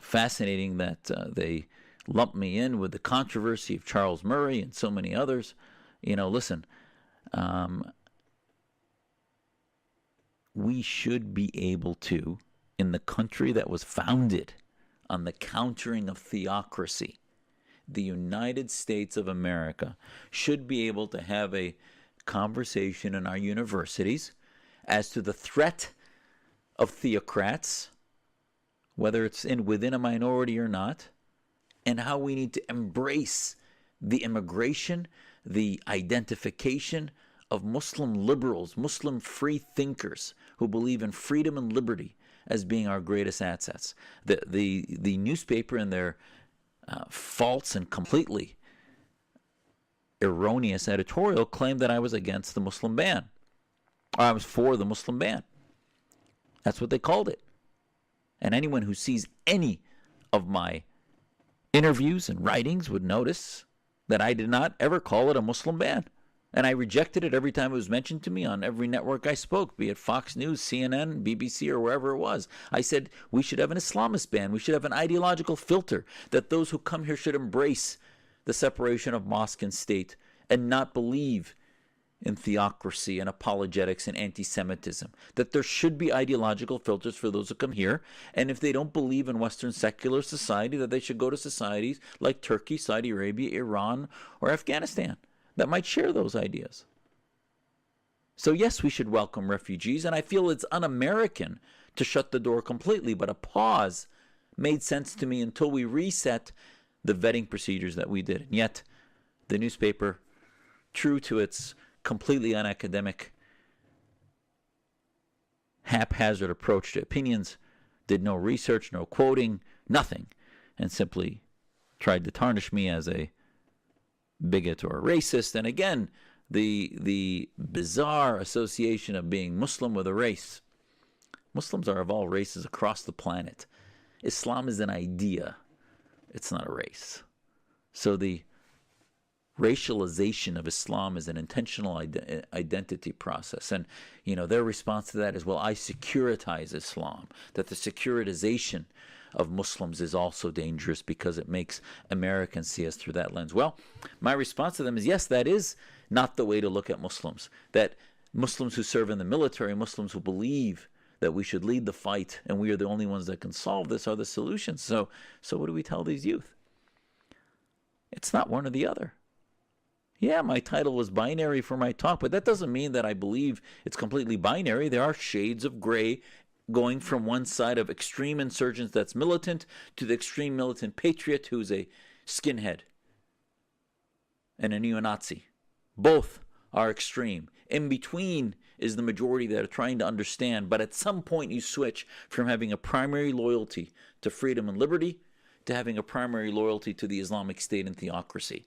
fascinating that they lump me in with the controversy of Charles Murray and so many others. Listen, we should be able to, in the country that was founded on the countering of theocracy, the United States of America should be able to have a conversation in our universities as to the threat of theocrats, whether it's within a minority or not, and how we need to embrace the immigration, the identification of Muslim liberals, Muslim free thinkers who believe in freedom and liberty as being our greatest assets. The newspaper, in their false and completely erroneous editorial, claimed that I was against the Muslim ban. Or I was for the Muslim ban. That's what they called it. And anyone who sees any of my interviews and writings would notice that I did not ever call it a Muslim ban. And I rejected it every time it was mentioned to me on every network I spoke, be it Fox News, CNN, BBC, or wherever it was. I said we should have an Islamist ban. We should have an ideological filter, that those who come here should embrace the separation of mosque and state and not believe in theocracy and apologetics and anti-Semitism, that there should be ideological filters for those who come here, and if they don't believe in Western secular society, that they should go to societies like Turkey, Saudi Arabia, Iran, or Afghanistan that might share those ideas. So yes, we should welcome refugees, and I feel it's un-American to shut the door completely, but a pause made sense to me until we reset the vetting procedures that we did. And yet, the newspaper, true to its completely unacademic, haphazard approach to opinions, did no research, no quoting, nothing, and simply tried to tarnish me as a bigot or a racist. And again, the bizarre association of being Muslim with a race. Muslims are of all races across the planet. Islam is an idea. It's not a race. So the racialization of Islam is an intentional identity process. And, their response to that is, well, I securitize Islam. That the securitization of Muslims is also dangerous because it makes Americans see us through that lens. Well, my response to them is, yes, that is not the way to look at Muslims. That Muslims who serve in the military, Muslims who believe that we should lead the fight and we are the only ones that can solve this, are the solutions. So what do we tell these youth? It's not one or the other. Yeah, my title was binary for my talk, but that doesn't mean that I believe it's completely binary. There are shades of gray going from one side of extreme insurgents that's militant to the extreme militant patriot who's a skinhead and a neo-Nazi. Both are extreme. In between is the majority that are trying to understand, but at some point you switch from having a primary loyalty to freedom and liberty to having a primary loyalty to the Islamic State and theocracy.